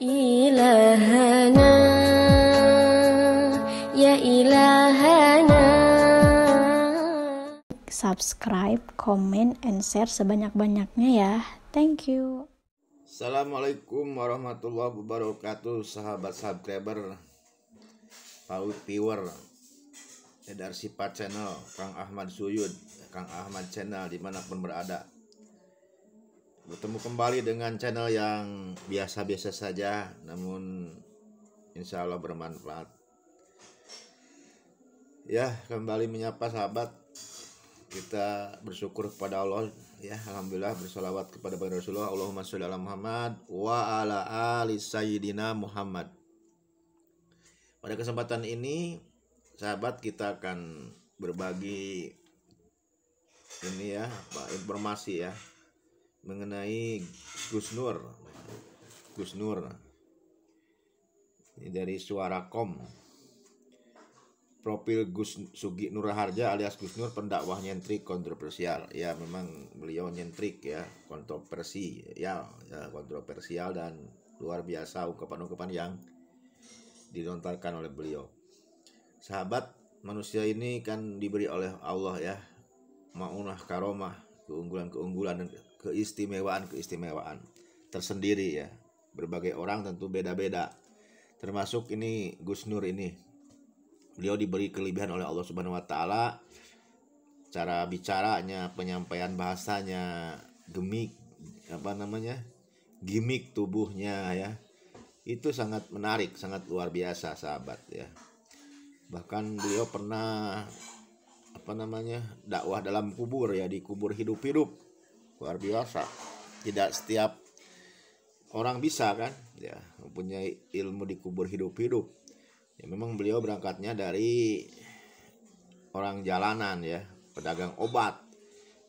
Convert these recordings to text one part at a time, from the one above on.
Ilahana, ya ilahana. Subscribe, comment, and share sebanyak-banyaknya ya. Thank you. Assalamualaikum warahmatullahi wabarakatuh, sahabat subscriber Paut Viewer Edar Sifat Channel, Kang Ahmad Suyud, Kang Ahmad Channel dimanapun berada. Bertemu kembali dengan channel yang biasa-biasa saja, namun insya Allah bermanfaat. Ya, kembali menyapa sahabat. Kita bersyukur kepada Allah, ya, alhamdulillah, bersolawat kepada Rasulullah. Allahumma sholli ala Muhammad wa ala ali sayyidina Muhammad. Pada kesempatan ini, sahabat, kita akan berbagi informasi ya mengenai Gus Nur. Ini dari Suara.com. Profil Gus Sugi Nur Harja alias Gus Nur, pendakwah nyentrik kontroversial. Ya, memang beliau nyentrik ya, kontroversial dan luar biasa ungkapan-ungkapan yang dilontarkan oleh beliau. Sahabat, manusia ini kan diberi oleh Allah ya maunah karomah, keunggulan dan keistimewaan tersendiri ya. Berbagai orang tentu beda-beda. Termasuk ini Gus Nur ini. Beliau diberi kelebihan oleh Allah Subhanahu wa taala. Cara bicaranya, penyampaian bahasanya, gimmick tubuhnya ya. Itu sangat menarik, sangat luar biasa sahabat ya. Bahkan beliau pernah dakwah dalam kubur ya, di kubur hidup-hidup. Luar biasa. Tidak setiap orang bisa kan ya mempunyai ilmu di kubur hidup-hidup. Ya, memang beliau berangkatnya dari orang jalanan ya, pedagang obat.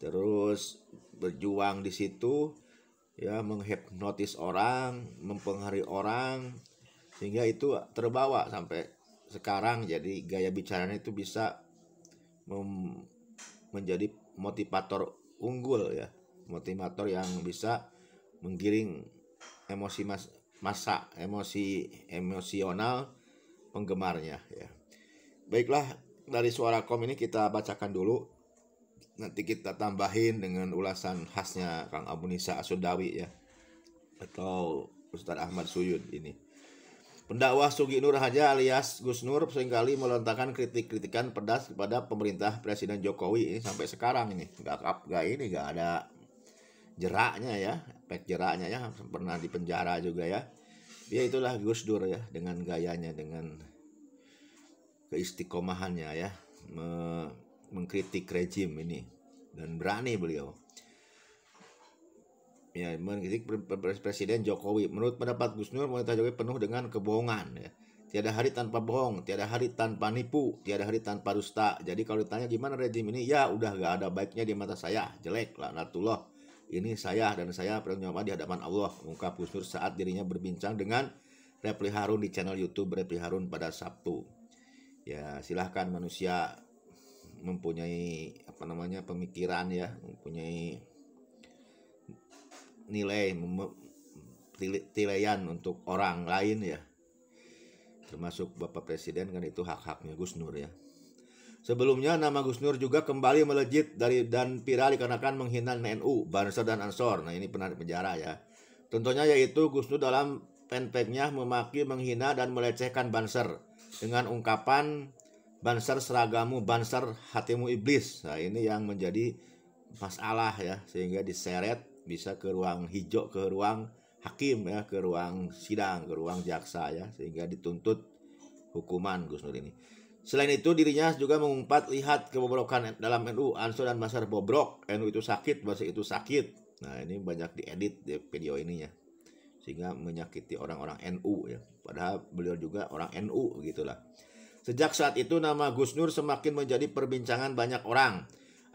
Terus berjuang di situ ya, menghipnotis orang, mempengaruhi orang, sehingga itu terbawa sampai sekarang. Jadi gaya bicaranya itu bisa menjadi motivator unggul ya, motivator yang bisa menggiring emosional penggemarnya ya. Baiklah, dari Suara.com ini kita bacakan dulu, nanti kita tambahin dengan ulasan khasnya Kang Abu Nisa As-Sudawi ya, atau Ustadz Ahmad Suyud ini. Pendakwah Sugi Nur Harja alias Gus Nur seringkali melontarkan kritik-kritikan pedas kepada pemerintah Presiden Jokowi ini sampai sekarang ini. Gak ada jeraknya ya, efek jeraknya ya, pernah di penjara juga ya. Dia itulah Gus Dur ya, dengan gayanya, dengan keistiqomahannya ya, mengkritik rejim ini, dan berani beliau ya mengkritik Presiden Jokowi. Menurut pendapat Gus Nur, pemerintah Jokowi penuh dengan kebohongan ya. Tiada hari tanpa bohong, tiada hari tanpa nipu, tiada hari tanpa dusta. Jadi kalau ditanya gimana rejim ini, ya udah gak ada baiknya di mata saya, jelek, laknatullah. Ini saya dan saya bertanggung di hadapan Allah, ungkap Gus Nur saat dirinya berbincang dengan Repli Harun di channel YouTube Repli Harun pada Sabtu. Ya, silahkan manusia mempunyai pemikiran ya, mempunyai nilaian untuk orang lain ya, termasuk Bapak Presiden, kan itu hak-haknya Gus Nur ya. Sebelumnya nama Gus Nur juga kembali melejit dan viral dikarenakan menghina NU, Banser dan Ansor. Nah, ini pernah di penjara ya. Contohnya yaitu Gus Nur dalam fanpage-nya memaki, menghina dan melecehkan Banser dengan ungkapan Banser seragamu, Banser hatimu iblis. Nah, ini yang menjadi masalah ya, sehingga diseret bisa ke ruang hijau, ke ruang hakim ya, ke ruang sidang, ke ruang jaksa ya, sehingga dituntut hukuman Gus Nur ini. Selain itu, dirinya juga mengumpat, lihat kebobrokan dalam NU, Ansor dan Banser bobrok, NU itu sakit, Banser itu sakit. Nah, ini banyak diedit di video ininya, sehingga menyakiti orang-orang NU ya, padahal beliau juga orang NU gitulah. Sejak saat itu nama Gus Nur semakin menjadi perbincangan banyak orang.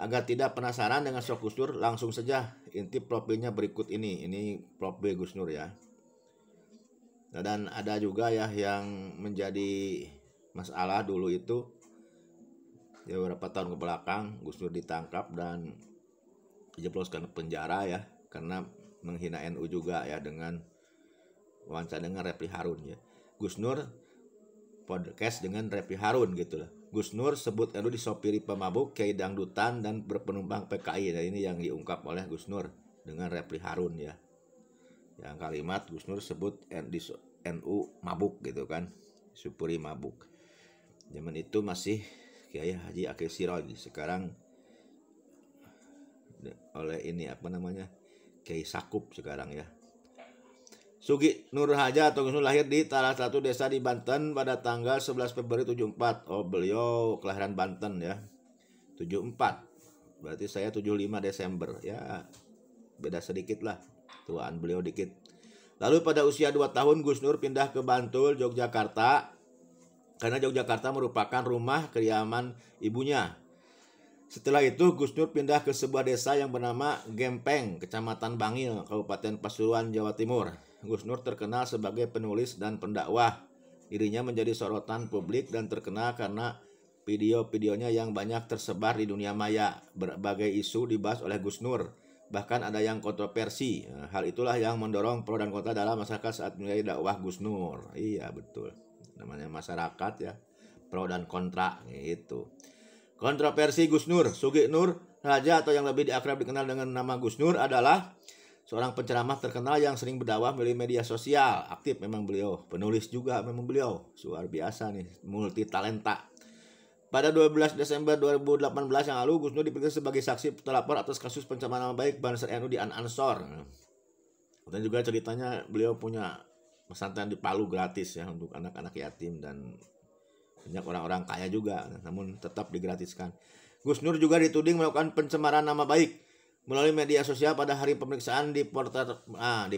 Agar tidak penasaran dengan sosok Gus Nur, langsung saja intip profilnya berikut ini. Ini profil Gus Nur ya. Nah, dan ada juga ya yang menjadi masalah dulu itu ya, beberapa tahun ke belakang Gus Nur ditangkap dan dijebloskan ke penjara ya, karena menghina NU juga ya, dengan wawancara dengan Refli Harun ya. Gus Nur podcast dengan Refli Harun gitu lah. Gus Nur sebut NU disopiri pemabuk, kiai dangdutan dan berpenumpang PKI. Nah, ini yang diungkap oleh Gus Nur dengan Refli Harun ya. Yang kalimat Gus Nur sebut NU mabuk gitu kan, supuri mabuk. Zaman itu masih Kiai Haji Akil Siroj, sekarang oleh ini apa namanya Kiai Sakup sekarang ya. Sugi Nur Haja atau Gus Nur lahir di salah satu desa di Banten pada tanggal 11 Februari 74. Oh, beliau kelahiran Banten ya. 74. Berarti saya 75 Desember. Ya, beda sedikit lah. Tuaan beliau dikit. Lalu pada usia 2 tahun Gus Nur pindah ke Bantul, Yogyakarta. Karena Yogyakarta merupakan rumah kediaman ibunya. Setelah itu Gus Nur pindah ke sebuah desa yang bernama Gempeng, Kecamatan Bangil, Kabupaten Pasuruan, Jawa Timur. Gus Nur terkenal sebagai penulis dan pendakwah. Dirinya menjadi sorotan publik dan terkenal karena video-videonya yang banyak tersebar di dunia maya. Berbagai isu dibahas oleh Gus Nur. Bahkan ada yang kontroversi. Hal itulah yang mendorong pro dan kontra dalam masyarakat saat menilai dakwah Gus Nur. Iya betul. Namanya masyarakat ya, pro dan kontra gitu. Kontroversi Gus Nur. Sugi Nur Raja atau yang lebih diakrab dikenal dengan nama Gus Nur adalah seorang penceramah terkenal yang sering berdakwah melalui media sosial. Aktif memang beliau, penulis juga memang beliau. Luar biasa nih, multi talenta. Pada 12 Desember 2018 yang lalu, Gus Nur diperiksa sebagai saksi terlapor atas kasus pencemaran nama baik Banser NU di Ansor. Dan juga ceritanya beliau punya pesantren di Palu gratis ya untuk anak-anak yatim dan banyak orang-orang kaya juga, namun tetap digratiskan. Gus Nur juga dituding melakukan pencemaran nama baik melalui media sosial pada hari pemeriksaan di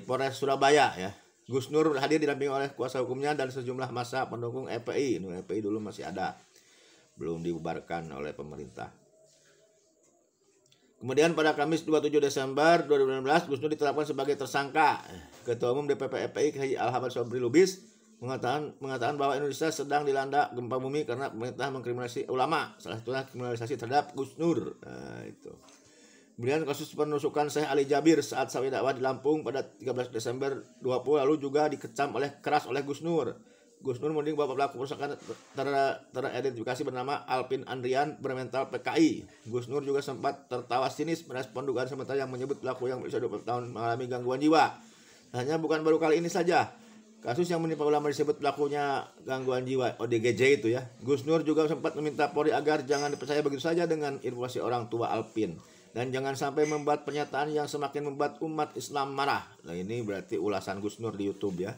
Polres Surabaya ya. Gus Nur hadir didampingi oleh kuasa hukumnya dan sejumlah massa pendukung FPI. FPI dulu masih ada, belum dibubarkan oleh pemerintah. Kemudian pada Kamis 27 Desember 2016 Gus Nur ditetapkan sebagai tersangka. Ketua Umum DPP FPI Haji Al-Habad Sobri Lubis mengatakan bahwa Indonesia sedang dilanda gempa bumi karena pemerintah mengkriminalisasi ulama, salah satunya kriminalisasi terhadap Gus Nur. Nah, itu. Kemudian kasus penusukan Syekh Ali Jabir saat sawi dakwah di Lampung pada 13 Desember 20 lalu juga dikecam keras oleh Gus Nur. Gus Nur menuding bahwa pelaku perusakan teridentifikasi bernama Alpin Andrian bermental PKI. Gus Nur juga sempat tertawa sinis merespon dugaan sementara yang menyebut pelaku yang berusia 20 tahun mengalami gangguan jiwa. Hanya bukan baru kali ini saja. Kasus yang menimpa ulama disebut pelakunya gangguan jiwa ODGJ itu ya. Gus Nur juga sempat meminta Polri agar jangan dipercaya begitu saja dengan informasi orang tua Alpin. Dan jangan sampai membuat pernyataan yang semakin membuat umat Islam marah. Nah ini berarti ulasan Gus Nur di YouTube ya.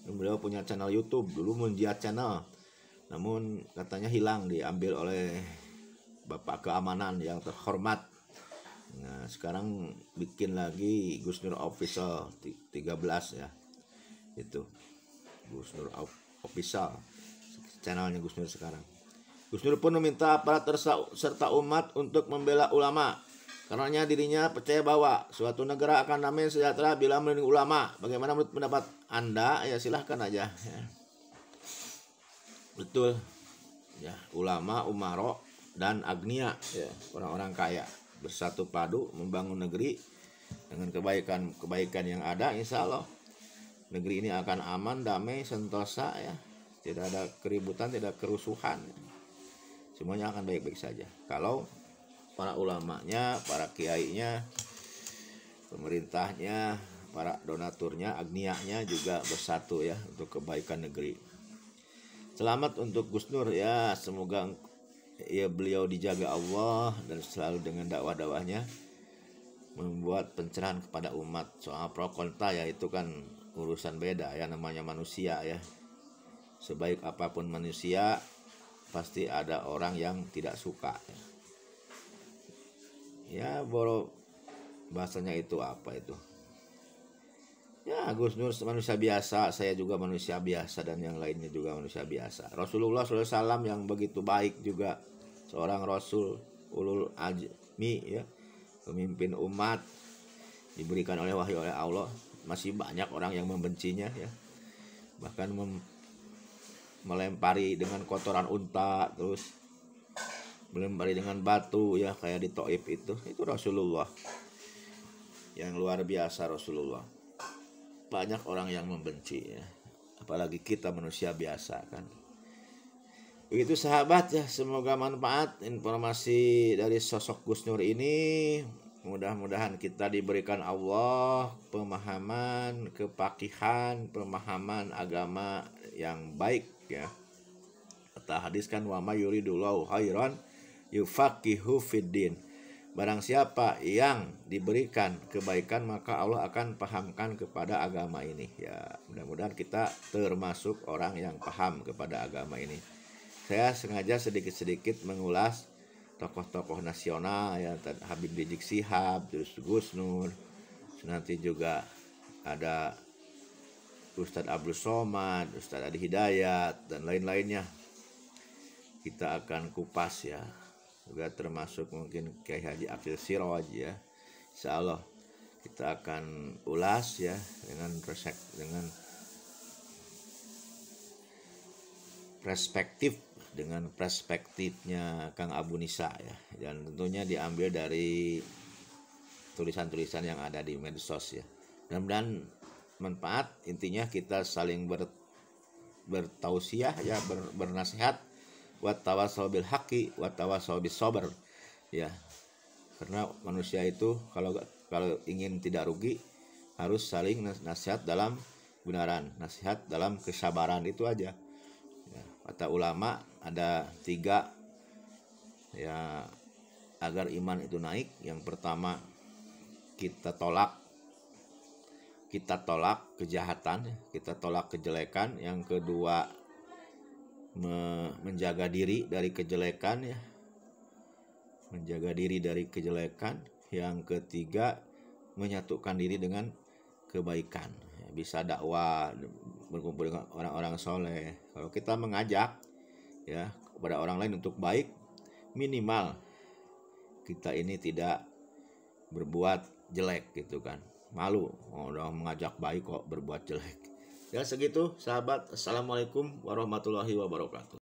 Beliau punya channel YouTube, dulu Munjiat Channel. Namun katanya hilang, diambil oleh Bapak Keamanan yang terhormat. Nah sekarang bikin lagi Gus Nur Official 13 ya. Itu Gus Nur Official channelnya Gus Nur sekarang. Gus Nur pun meminta aparat serta umat untuk membela ulama. Karenanya dirinya percaya bahwa suatu negara akan damai sejahtera bila melindungi ulama. Bagaimana menurut pendapat Anda? Ya silahkan aja. Ya. Betul. Ya, ulama, umaro, dan agnia, ya, orang-orang kaya bersatu padu membangun negeri dengan kebaikan yang ada. Insya Allah negeri ini akan aman, damai, sentosa ya. Tidak ada keributan, tidak kerusuhan. Semuanya akan baik-baik saja. Kalau para ulamanya, para kiainya, pemerintahnya, para donaturnya, agnianya juga bersatu ya untuk kebaikan negeri. Selamat untuk Gus Nur ya, semoga ya beliau dijaga Allah dan selalu dengan dakwah-dakwahnya membuat pencerahan kepada umat. Soal pro kontra ya itu kan urusan beda ya, namanya manusia ya. Sebaik apapun manusia pasti ada orang yang tidak suka ya. Ya boro bahasanya itu apa itu ya, Gus Nur manusia biasa, saya juga manusia biasa dan yang lainnya juga manusia biasa. Rasulullah SAW yang begitu baik juga seorang Rasul ulul azmi ya, pemimpin umat, diberikan oleh wahyu oleh Allah. Masih banyak orang yang membencinya ya, bahkan melempari dengan kotoran unta, terus melempari dengan batu ya, kayak di Taif itu Rasulullah yang luar biasa. Rasulullah banyak orang yang membenci ya. Apalagi kita manusia biasa kan. Begitu sahabat ya, semoga manfaat informasi dari sosok Gus Nur ini. Mudah-mudahan kita diberikan Allah pemahaman, kepakihan, pemahaman agama yang baik ya. Kata hadis kan, wa may yuridullahu khairan yufaqihu fiddin. Barang siapa yang diberikan kebaikan maka Allah akan pahamkan kepada agama ini ya. Mudah-mudahan kita termasuk orang yang paham kepada agama ini. Saya sengaja sedikit-sedikit mengulas tokoh-tokoh nasional ya, Habib Rizik Syihab, terus Gus Nur, nanti juga ada Ustadz Abdul Somad, Ustadz Adi Hidayat dan lain-lainnya. Kita akan kupas ya, juga termasuk mungkin Kiai Haji Akil Siroj ya. Insya Allah kita akan ulas ya dengan perspektifnya Kang Abu Nisa ya, dan tentunya diambil dari tulisan-tulisan yang ada di medsos ya. Mudah-mudahan manfaat, intinya kita saling bertausiah ya, bernasihat, wa tawassaw bil haqqi wa tawassaw bis sabr ya. Karena manusia itu kalau ingin tidak rugi harus saling nasihat dalam kebenaran, nasihat dalam kesabaran, itu aja. Kata ulama ada 3 ya agar iman itu naik. Yang pertama, kita tolak kejahatan, kita tolak kejelekan. Yang kedua, menjaga diri dari kejelekan ya, menjaga diri dari kejelekan. Yang ketiga, menyatukan diri dengan kebaikan. Bisa dakwah, berkumpul dengan orang-orang soleh. Kalau kita mengajak ya kepada orang lain untuk baik, minimal kita ini tidak berbuat jelek gitu kan. Malu orang mengajak baik kok berbuat jelek. Ya segitu sahabat. Assalamualaikum warahmatullahi wabarakatuh.